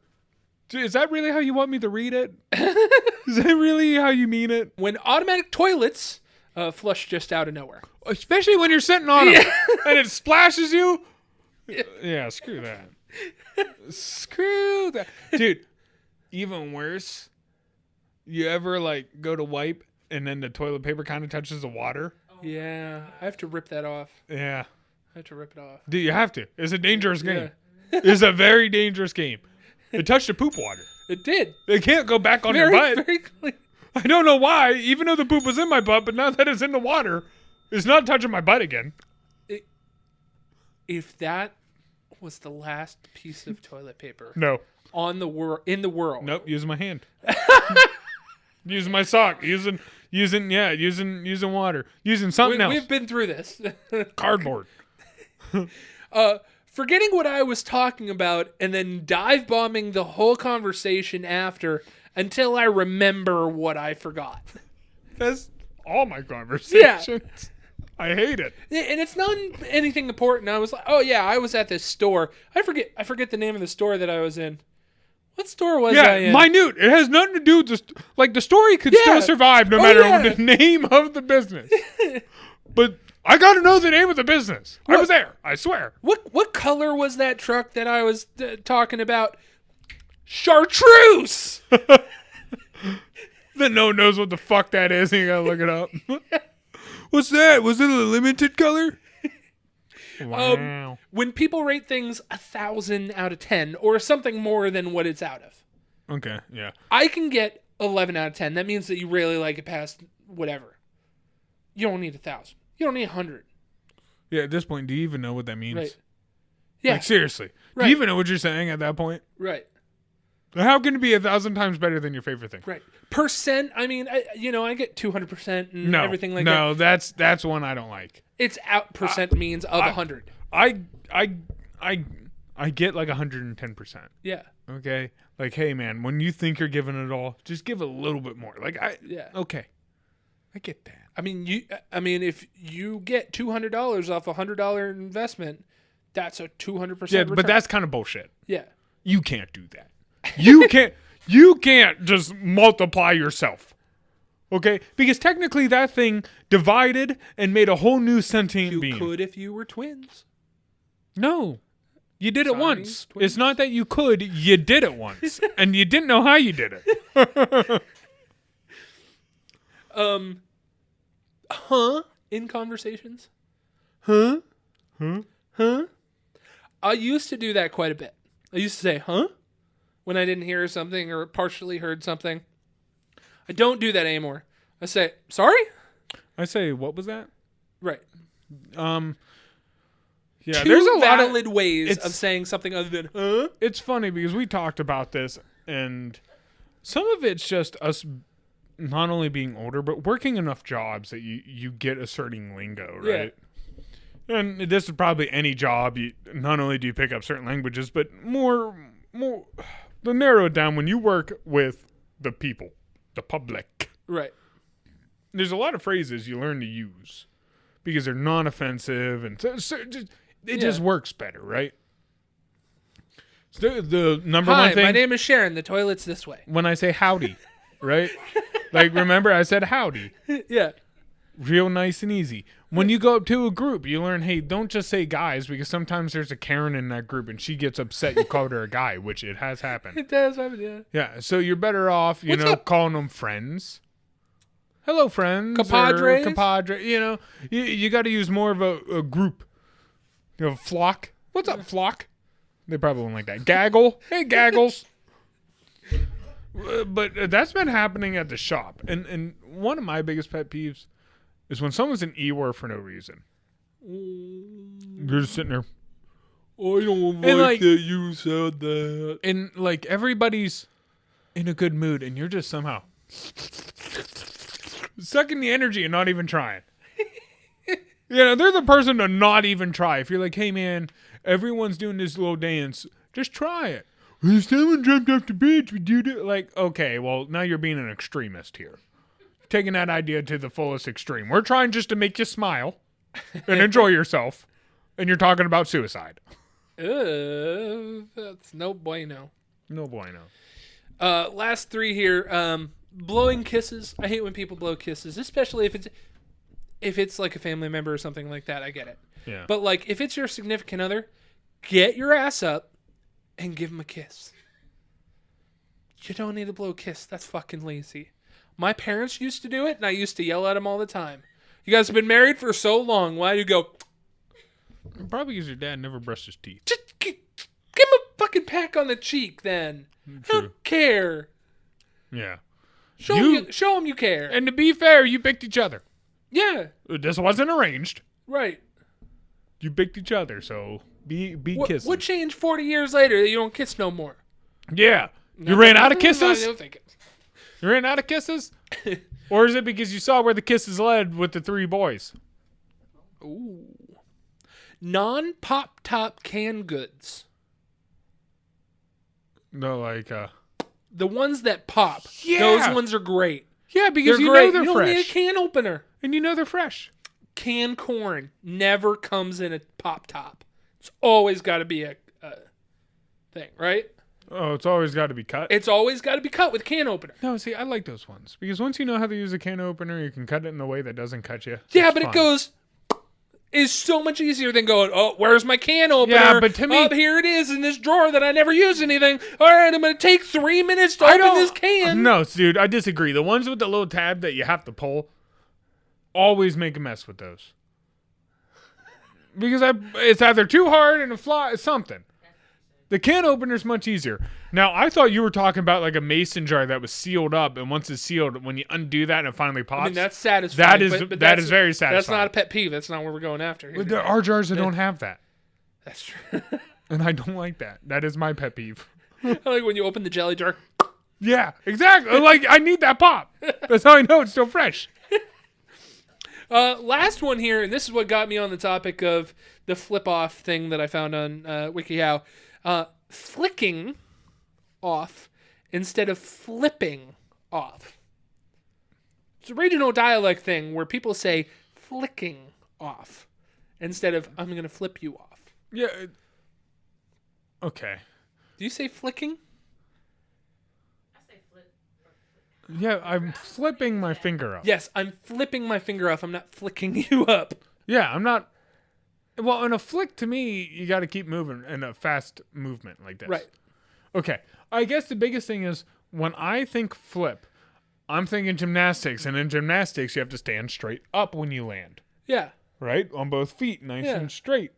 [SPEAKER 1] is that really how you want me to read it? Is that really how you mean it?
[SPEAKER 2] When automatic toilets flush just out of nowhere.
[SPEAKER 1] Especially when you're sitting on them and it splashes you. Yeah, screw that. Screw that. Dude, even worse, you ever go to wipe and then the toilet paper kind of touches the water?
[SPEAKER 2] Yeah, I have to rip that off.
[SPEAKER 1] Yeah.
[SPEAKER 2] I have to rip it off.
[SPEAKER 1] Dude, you have to. It's a dangerous game.
[SPEAKER 2] Yeah.
[SPEAKER 1] It's a very dangerous game. It touched the poop water.
[SPEAKER 2] It did.
[SPEAKER 1] It can't go back on your
[SPEAKER 2] Very,
[SPEAKER 1] butt.
[SPEAKER 2] very clean.
[SPEAKER 1] I don't know why, even though the poop was in my butt, but now that it's in the water, it's not touching my butt again.
[SPEAKER 2] If that was the last piece of toilet paper
[SPEAKER 1] No.
[SPEAKER 2] in the world.
[SPEAKER 1] Nope, using my hand. Using my sock. Using water. Using something else.
[SPEAKER 2] We've been through this.
[SPEAKER 1] Cardboard.
[SPEAKER 2] Forgetting what I was talking about and then dive bombing the whole conversation after until I remember what I forgot.
[SPEAKER 1] That's all my conversations.
[SPEAKER 2] Yeah.
[SPEAKER 1] I hate it.
[SPEAKER 2] And it's not anything important. I was like, oh yeah, I was at this store. I forget the name of the store that I was in. What store was I in?
[SPEAKER 1] Minute. It has nothing to do with the story could still survive no matter the name of the business. But I got to know the name of the business. I was there. I swear.
[SPEAKER 2] What color was that truck that I was talking about? Chartreuse.
[SPEAKER 1] Then no one knows what the fuck that is, and you gotta look it up. What's that? Was it a limited color? Wow.
[SPEAKER 2] When people rate things 1,000 out of 10 or something more than what it's out of,
[SPEAKER 1] Okay, yeah.
[SPEAKER 2] I can get 11 out of 10. That means that you really like it past whatever. You don't need 1,000. You don't need 100.
[SPEAKER 1] Yeah, at this point, do you even know what that means?
[SPEAKER 2] Right. Yeah.
[SPEAKER 1] Like, seriously.
[SPEAKER 2] Right.
[SPEAKER 1] Do you even know what you're saying at that point?
[SPEAKER 2] Right.
[SPEAKER 1] How can it be 1,000 times better than your favorite thing?
[SPEAKER 2] Right. Percent. I mean, I get 200% and everything like that.
[SPEAKER 1] No, that's one I don't like.
[SPEAKER 2] It's out. Percent means of 100.
[SPEAKER 1] I get like 110%.
[SPEAKER 2] Yeah.
[SPEAKER 1] Okay. Like, hey man, when you think you're giving it all, just give a little bit more. Like
[SPEAKER 2] Yeah.
[SPEAKER 1] Okay. I get that.
[SPEAKER 2] I mean, if you get $200 off a $100 investment, that's a 200%.
[SPEAKER 1] Yeah,
[SPEAKER 2] return.
[SPEAKER 1] but that's kind of bullshit.
[SPEAKER 2] Yeah.
[SPEAKER 1] You can't do that. You can't just multiply yourself. Okay? Because technically that thing divided and made a whole new sentient being.
[SPEAKER 2] You could if you were twins.
[SPEAKER 1] No. You did it
[SPEAKER 2] Siamese
[SPEAKER 1] once.
[SPEAKER 2] twins?
[SPEAKER 1] It's not that you could, you did it once. And you didn't know how you did it.
[SPEAKER 2] In conversations.
[SPEAKER 1] Huh?
[SPEAKER 2] I used to do that quite a bit. I used to say, huh? When I didn't hear something or partially heard something. I don't do that anymore. I say, sorry?
[SPEAKER 1] I say, what was that?
[SPEAKER 2] Right.
[SPEAKER 1] Yeah,
[SPEAKER 2] Two
[SPEAKER 1] there's a lot
[SPEAKER 2] valid
[SPEAKER 1] of
[SPEAKER 2] ways of saying something other than, huh?
[SPEAKER 1] It's funny because we talked about this, and Some of it's just us not only being older, but working enough jobs that you get a certain lingo, right? And this is probably any job. Not only do you pick up certain languages, but more to narrow it down, when you work with the people, the public,
[SPEAKER 2] Right.
[SPEAKER 1] there's a lot of phrases you learn to use because they're non-offensive, and it just works better, right? So the number
[SPEAKER 2] Hi,
[SPEAKER 1] one thing.
[SPEAKER 2] my name is Sharon. The toilet's this way.
[SPEAKER 1] When I say howdy, right? Like, remember I said howdy.
[SPEAKER 2] Yeah.
[SPEAKER 1] Real nice and easy. When you go up to a group, you learn, hey, don't just say guys, because sometimes there's a Karen in that group and she gets upset you called her a guy, which it has happened.
[SPEAKER 2] It does happen, yeah.
[SPEAKER 1] Yeah, so you're better off,
[SPEAKER 2] What's up?
[SPEAKER 1] calling them friends. Hello, friends.
[SPEAKER 2] Compadres?
[SPEAKER 1] Compadre. You got to use more of a group. Flock. What's up, flock? They probably won't like that. Gaggle. Hey, gaggles. But that's been happening at the shop. And one of my biggest pet peeves is when someone's an E-word for no reason. You're just sitting there. I don't like that you said that. And like everybody's in a good mood and you're just somehow sucking the energy and not even trying. They're the person to not even try. If you're like, hey man, everyone's doing this little dance, just try it. When someone jumped off the bridge, we do it. Like, okay, well, now you're being an extremist here. Taking that idea to the fullest extreme. We're trying just to make you smile and enjoy yourself. And you're talking about suicide.
[SPEAKER 2] That's no bueno.
[SPEAKER 1] No bueno.
[SPEAKER 2] Last three here. Blowing kisses. I hate when people blow kisses, especially if it's like a family member or something like that. I get it.
[SPEAKER 1] Yeah.
[SPEAKER 2] But like if it's your significant other, get your ass up and give them a kiss. You don't need to blow a kiss. That's fucking lazy. My parents used to do it, and I used to yell at them all the time. You guys have been married for so long. Why do you go?
[SPEAKER 1] Probably because your dad never brushed his teeth.
[SPEAKER 2] Just give him a fucking peck on the cheek, then. I
[SPEAKER 1] True.
[SPEAKER 2] don't care.
[SPEAKER 1] Yeah.
[SPEAKER 2] Show him you care.
[SPEAKER 1] And to be fair, you picked each other.
[SPEAKER 2] Yeah.
[SPEAKER 1] This wasn't arranged.
[SPEAKER 2] Right.
[SPEAKER 1] You picked each other, so be kissing.
[SPEAKER 2] What changed 40 years later that you don't kiss no more?
[SPEAKER 1] Yeah. You ran out of kisses? You ran out of kisses? Or is it because you saw where the kisses led with the three boys?
[SPEAKER 2] Ooh. Non-pop top canned goods.
[SPEAKER 1] No, like,
[SPEAKER 2] The ones that pop.
[SPEAKER 1] Yeah.
[SPEAKER 2] Those ones are great.
[SPEAKER 1] yeah, because
[SPEAKER 2] They're
[SPEAKER 1] you
[SPEAKER 2] great.
[SPEAKER 1] know they're
[SPEAKER 2] You don't need a
[SPEAKER 1] fresh.
[SPEAKER 2] can opener.
[SPEAKER 1] And you know they're fresh.
[SPEAKER 2] Canned corn never comes in a pop top. It's always got to be a thing, right?
[SPEAKER 1] Oh, it's always got to be cut.
[SPEAKER 2] It's always got to be cut with can opener.
[SPEAKER 1] No, see, I like those ones. Because once you know how to use a can opener, you can cut it in a way that doesn't cut you.
[SPEAKER 2] Yeah,
[SPEAKER 1] It's
[SPEAKER 2] but
[SPEAKER 1] fun.
[SPEAKER 2] it goes is so much easier than going, oh, where's my can opener?
[SPEAKER 1] Yeah, but to me-
[SPEAKER 2] oh, here it is in this drawer that I never use anything. All right, I'm going to take 3 minutes to open this can.
[SPEAKER 1] No, dude, I disagree. The ones with the little tab that you have to pull, always make a mess with those. Because it's either too hard and a flaw, something. The can opener's much easier. Now, I thought you were talking about like a mason jar that was sealed up, and once it's sealed, when you undo that and it finally pops.
[SPEAKER 2] I mean, that's satisfying.
[SPEAKER 1] That is
[SPEAKER 2] but
[SPEAKER 1] that is very
[SPEAKER 2] That's
[SPEAKER 1] satisfying.
[SPEAKER 2] not a pet peeve. That's not what we're going after. Here.
[SPEAKER 1] But there are jars that don't have that,
[SPEAKER 2] That's true.
[SPEAKER 1] and I don't like that. That is my pet peeve.
[SPEAKER 2] I like when you open the jelly jar.
[SPEAKER 1] Yeah, exactly. Like, I need that pop. That's how I know it's still fresh.
[SPEAKER 2] Last one here, and this is what got me on the topic of the flip-off thing that I found on WikiHow. Flicking off instead of flipping off. It's a regional dialect thing where people say flicking off instead of I'm going to flip you off.
[SPEAKER 1] Yeah. Okay.
[SPEAKER 2] Do you say flicking?
[SPEAKER 3] I say flip.
[SPEAKER 1] Yeah, I'm flipping my finger up.
[SPEAKER 2] Yes, I'm flipping my finger off. I'm not flicking you up.
[SPEAKER 1] Yeah, I'm not. Well, in a flick, to me, you got to keep moving in a fast movement like this.
[SPEAKER 2] Right.
[SPEAKER 1] Okay. I guess the biggest thing is when I think flip, I'm thinking gymnastics. And in gymnastics, you have to stand straight up when you land.
[SPEAKER 2] Yeah.
[SPEAKER 1] Right? On both feet, nice
[SPEAKER 2] Yeah.
[SPEAKER 1] and straight.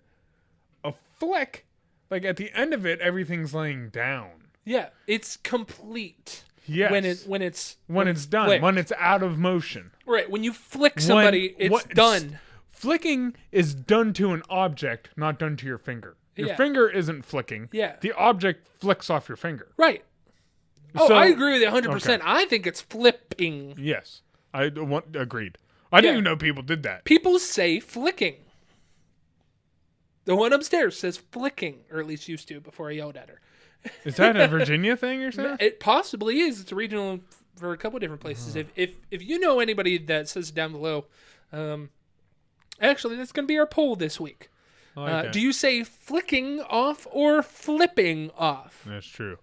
[SPEAKER 1] A flick, like at the end of it, everything's laying down.
[SPEAKER 2] Yeah. It's complete.
[SPEAKER 1] Yes.
[SPEAKER 2] When it's
[SPEAKER 1] done,
[SPEAKER 2] flicked.
[SPEAKER 1] when it's out of motion.
[SPEAKER 2] Right. When you flick somebody, it's done.
[SPEAKER 1] Flicking is done to an object, not done to your finger. Your
[SPEAKER 2] Yeah.
[SPEAKER 1] finger isn't flicking.
[SPEAKER 2] Yeah.
[SPEAKER 1] The object flicks off your finger.
[SPEAKER 2] Right. Oh,
[SPEAKER 1] So-
[SPEAKER 2] I agree with you 100%.
[SPEAKER 1] Okay.
[SPEAKER 2] I think it's flipping.
[SPEAKER 1] Yes, agreed. I didn't
[SPEAKER 2] Yeah.
[SPEAKER 1] even know people did that.
[SPEAKER 2] People say flicking. The one upstairs says flicking, or at least used to before I yelled at her.
[SPEAKER 1] Is that a Virginia thing or something?
[SPEAKER 2] It possibly is. It's regional for a couple different places. If you know anybody that says it down below, actually, that's going to be our poll this week.
[SPEAKER 1] I like that.
[SPEAKER 2] Do you say flicking off or flipping off?
[SPEAKER 1] That's true.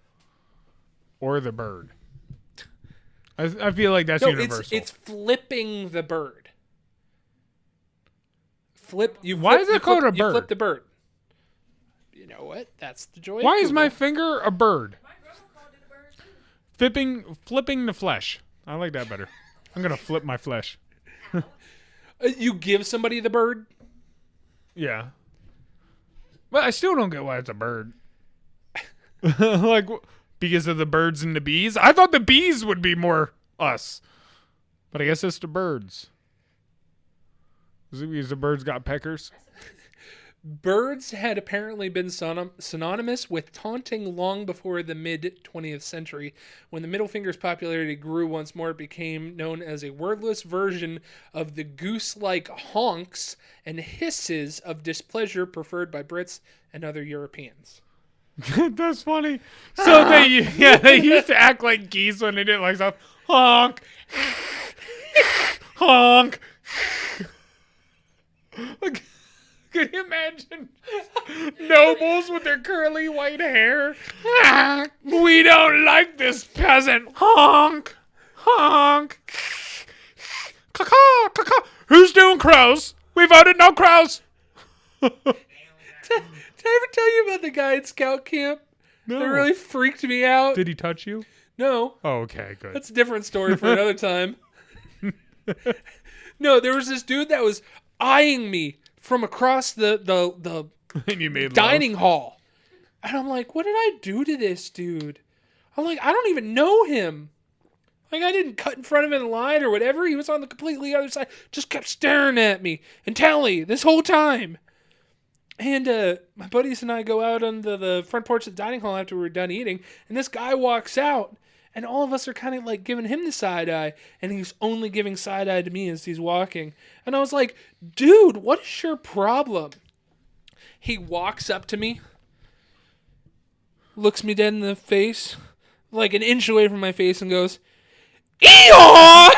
[SPEAKER 1] Or the bird. I feel like that's
[SPEAKER 2] No,
[SPEAKER 1] universal.
[SPEAKER 2] it's flipping the bird. Flip.
[SPEAKER 1] Why is it called a
[SPEAKER 2] You
[SPEAKER 1] bird?
[SPEAKER 2] flip the bird. You know what? That's the joy.
[SPEAKER 1] Why
[SPEAKER 2] of
[SPEAKER 1] is my
[SPEAKER 2] Google.
[SPEAKER 1] finger a bird?
[SPEAKER 3] My grandma called it a bird too.
[SPEAKER 1] Flipping the flesh. I like that better. I'm gonna flip my flesh.
[SPEAKER 2] You give somebody the bird?
[SPEAKER 1] Yeah. But I still don't get why it's a bird. Like, because of the birds and the bees? I thought the bees would be more us. But I guess it's the birds. Is it because the birds got peckers?
[SPEAKER 2] Birds had apparently been synonymous with taunting long before the mid-20th century. When the middle finger's popularity grew once more, it became known as a wordless version of the goose-like honks and hisses of displeasure preferred by Brits and other Europeans.
[SPEAKER 1] That's funny. So they used to act like geese when they didn't like stuff. Honk. Honk. Like, can you imagine nobles with their curly white hair? We don't like this peasant. Honk. Honk. Caw-caw, caw-caw. Who's doing crows? We voted no crows.
[SPEAKER 2] Did I ever tell you about the guy at scout camp?
[SPEAKER 1] No.
[SPEAKER 2] That really freaked me out.
[SPEAKER 1] Did he touch you?
[SPEAKER 2] No,
[SPEAKER 1] Oh, okay, good.
[SPEAKER 2] that's a different story for another time. No, there was this dude that was eyeing me from across the
[SPEAKER 1] And you made
[SPEAKER 2] dining hall. And I'm like, what did I do to this dude? I'm like, I don't even know him. Like, I didn't cut in front of him in line or whatever. He was on the completely other side. Just kept staring at me and telling this whole time. And my buddies and I go out on the front porch of the dining hall after we're done eating. And this guy walks out. And all of us are kind of like giving him the side eye. And he's only giving side eye to me as he's walking. And I was like, dude, what is your problem? He walks up to me, looks me dead in the face, like an inch away from my face, and goes, "Eeyore!"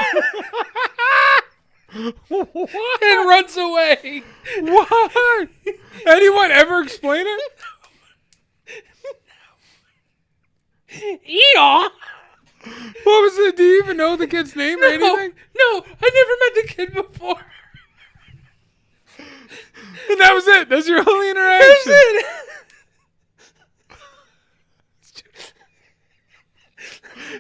[SPEAKER 2] and runs away.
[SPEAKER 1] What? Anyone ever explain it?
[SPEAKER 2] Eeyore!
[SPEAKER 1] What was it? Do you even know the kid's name or anything?
[SPEAKER 2] No, I never met the kid before.
[SPEAKER 1] And that was it. That's your only
[SPEAKER 2] That's
[SPEAKER 1] interaction.
[SPEAKER 2] it.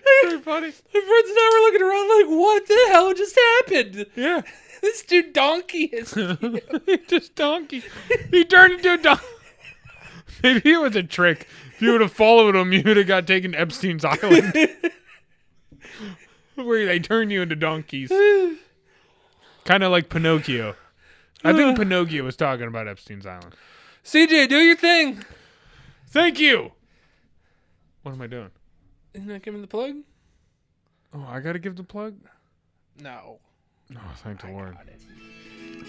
[SPEAKER 1] Very funny.
[SPEAKER 2] My friends and I were looking around like, what the hell just happened?
[SPEAKER 1] Yeah.
[SPEAKER 2] This dude donkey is.
[SPEAKER 1] He just donkey. He turned into a donkey. Maybe it was a trick. If you would have followed him, you would have got taken to Epstein's Island. Where they turn you into donkeys. Kind of like Pinocchio. I think Pinocchio was talking about Epstein's Island.
[SPEAKER 2] CJ, do your thing.
[SPEAKER 1] Thank you. What am I doing?
[SPEAKER 2] Isn't that giving the plug?
[SPEAKER 1] Oh, I got to give the plug?
[SPEAKER 2] No.
[SPEAKER 1] Oh, thank the Lord.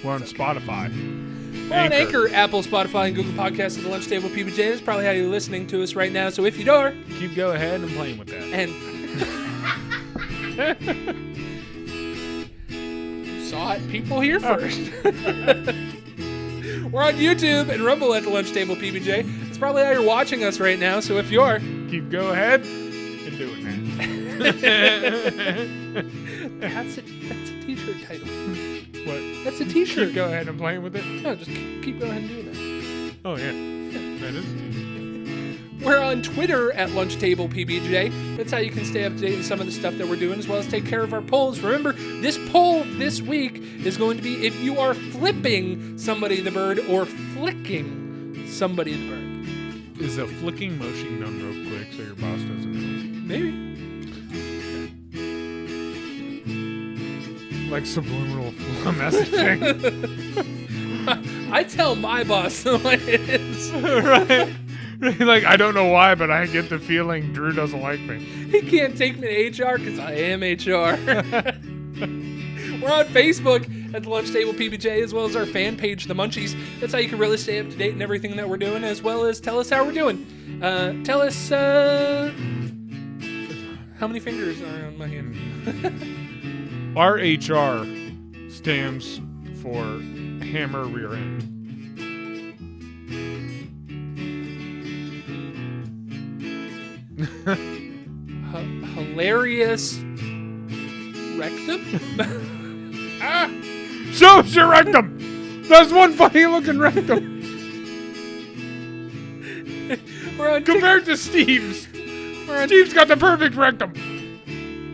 [SPEAKER 1] We're on Spotify.
[SPEAKER 2] We're on Anchor, Apple, Spotify, and Google Podcasts at the Lunch Table PBJ. That's probably how you're listening to us right now. So if you are,
[SPEAKER 1] Keep go ahead and playing with that.
[SPEAKER 2] and you saw it, people here first. We're on YouTube and Rumble at the Lunch Table PBJ. It's probably how you're watching us right now. So if you are,
[SPEAKER 1] Keep go ahead and do it, man.
[SPEAKER 2] that's a t-shirt title.
[SPEAKER 1] What?
[SPEAKER 2] That's a
[SPEAKER 1] Keep
[SPEAKER 2] t-shirt.
[SPEAKER 1] go ahead and playing with it?
[SPEAKER 2] No, just keep going ahead and doing that.
[SPEAKER 1] Oh, yeah. That is
[SPEAKER 2] We're on Twitter at Lunch Table PBJ. That's how you can stay up to date with some of the stuff that we're doing, as well as take care of our polls. Remember, this poll this week is going to be if you are flipping somebody the bird or flicking somebody the bird.
[SPEAKER 1] Is a flicking motion done real quick so your boss doesn't know?
[SPEAKER 2] Maybe.
[SPEAKER 1] Like subliminal messaging.
[SPEAKER 2] I tell my boss what it is.
[SPEAKER 1] Right. Like, I don't know why, but I get the feeling Drew doesn't like me.
[SPEAKER 2] He can't take me to HR because I am HR. We're on Facebook at the Lunch Table PBJ, as well as our fan page, The Munchies. That's how you can really stay up to date in everything that we're doing, as well as tell us how we're doing. Tell us how many fingers are on my hand.
[SPEAKER 1] RHR stands for hammer rear end.
[SPEAKER 2] Hilarious rectum?
[SPEAKER 1] Show us your rectum! That's one funny looking rectum.
[SPEAKER 2] We're on
[SPEAKER 1] Compared to Steve's. Steve's got the perfect rectum.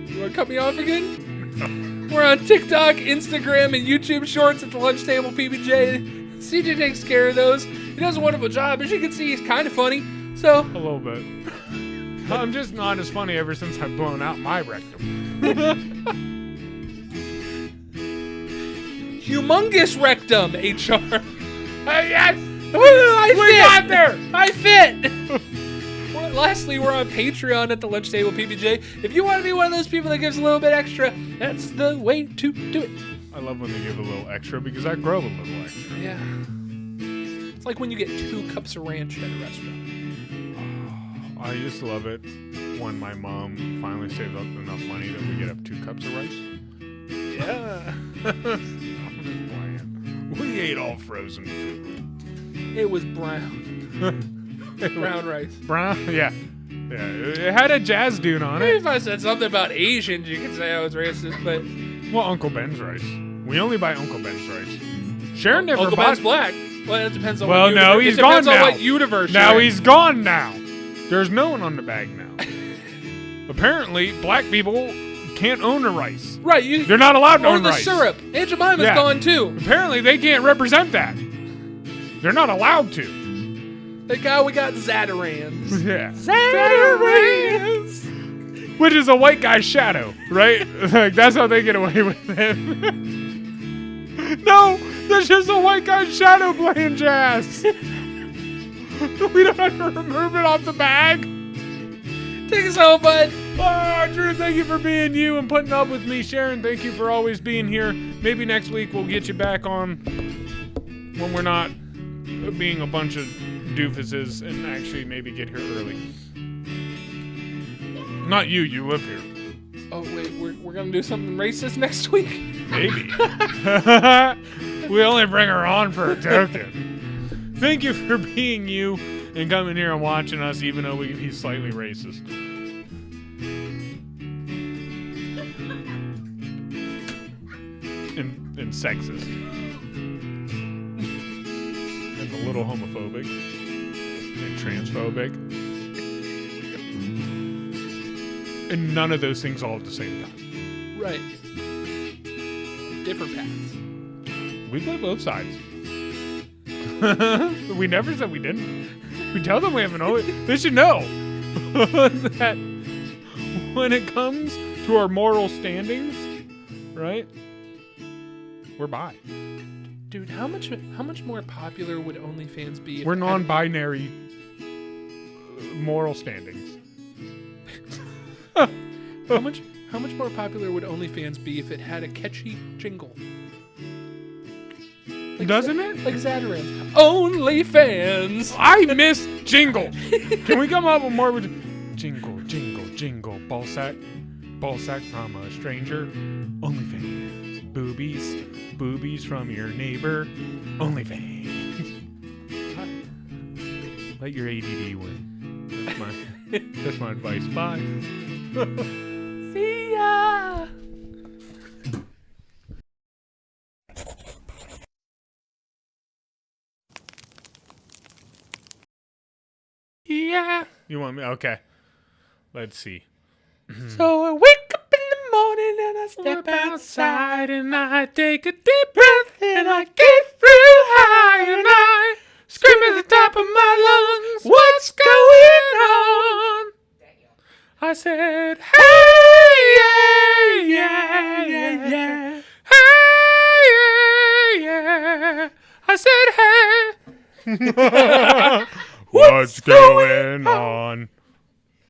[SPEAKER 2] You want to cut me off again? We're on TikTok, Instagram, and YouTube Shorts at the Lunch Table PBJ. CJ takes care of those. He does a wonderful job. As you can see, he's kind of funny. So,
[SPEAKER 1] A little bit. I'm just not as funny ever since I've blown out my rectum.
[SPEAKER 2] humongous rectum, HR.
[SPEAKER 1] Hey, yes!
[SPEAKER 2] We
[SPEAKER 1] got there!
[SPEAKER 2] I fit! Lastly, we're on Patreon at the Lunch Table PBJ. If you want to be one of those people that gives a little bit extra, that's the way to do it.
[SPEAKER 1] I love when they give a little extra because I grow a little extra.
[SPEAKER 2] Yeah. It's like when you get 2 cups of ranch at a restaurant.
[SPEAKER 1] I used to love it when my mom finally saved up enough money that we get up 2 cups of rice.
[SPEAKER 2] Yeah.
[SPEAKER 1] I'm just playing. We ate all frozen food.
[SPEAKER 2] It was brown. Brown rice.
[SPEAKER 1] Brown? Yeah. Yeah. It had a jazz dune on
[SPEAKER 2] Maybe
[SPEAKER 1] it.
[SPEAKER 2] if I said something about Asians, you could say I was racist, but
[SPEAKER 1] Well, Uncle Ben's rice. We only buy Uncle Ben's rice. Sharon never
[SPEAKER 2] Uncle
[SPEAKER 1] bought
[SPEAKER 2] Ben's black. Well, it depends on
[SPEAKER 1] Well,
[SPEAKER 2] what
[SPEAKER 1] no,
[SPEAKER 2] universe.
[SPEAKER 1] he's
[SPEAKER 2] It depends
[SPEAKER 1] gone
[SPEAKER 2] on
[SPEAKER 1] now.
[SPEAKER 2] what universe
[SPEAKER 1] Now
[SPEAKER 2] you're in.
[SPEAKER 1] he's gone now. There's no one on the bag now. Apparently, black people can't own a rice.
[SPEAKER 2] Right, you
[SPEAKER 1] They're not allowed to
[SPEAKER 2] or
[SPEAKER 1] own
[SPEAKER 2] the
[SPEAKER 1] rice.
[SPEAKER 2] syrup. Aunt Jemima's
[SPEAKER 1] Yeah.
[SPEAKER 2] gone too.
[SPEAKER 1] Apparently, they can't represent that. They're not allowed to.
[SPEAKER 2] Thank God we got Zatarans.
[SPEAKER 1] Yeah.
[SPEAKER 2] Zatarans.
[SPEAKER 1] Which is a white guy's shadow, right? Like, that's how they get away with it. No, there's just a white guy's shadow playing jazz. We don't have to remove it off the bag.
[SPEAKER 2] Take us home, bud.
[SPEAKER 1] Oh, Drew, thank you for being you and putting up with me. Sharon, thank you for always being here. Maybe next week we'll get you back on when we're not being a bunch of doofuses and actually maybe get here early. Not you, you live here.
[SPEAKER 2] Oh, wait, we're going to do something racist next week?
[SPEAKER 1] Maybe. We only bring her on for a token. Thank you for being you and coming here and watching us, even though we can be slightly racist. And sexist. And a little homophobic. And transphobic. And none of those things all at the same time.
[SPEAKER 2] Right. Different paths.
[SPEAKER 1] We play both sides. We never said we didn't. We tell them we haven't always. They should know that when it comes to our moral standings, right? We're bi.
[SPEAKER 2] Dude, how much more popular would OnlyFans be if
[SPEAKER 1] We're
[SPEAKER 2] it had-
[SPEAKER 1] non-binary moral standings.
[SPEAKER 2] How much more popular would OnlyFans be if it had a catchy jingle?
[SPEAKER 1] Doesn't it?
[SPEAKER 2] Like Zatarans. OnlyFans!
[SPEAKER 1] I miss jingle. Can we come up with more with jingle, jingle, jingle, ball sack from a stranger, OnlyFans, boobies from your neighbor, OnlyFans. Let your ADD win. That's my advice. Bye.
[SPEAKER 2] See ya! Yeah.
[SPEAKER 1] You want me? Okay. Let's see.
[SPEAKER 2] So I wake up in the morning and I step outside and I take a deep breath and I get real high and I scream at the top of my lungs, what's going on?
[SPEAKER 1] I said,
[SPEAKER 2] Hey, yeah, yeah, yeah.
[SPEAKER 1] hey, yeah, yeah. I said, hey. What's what's going on?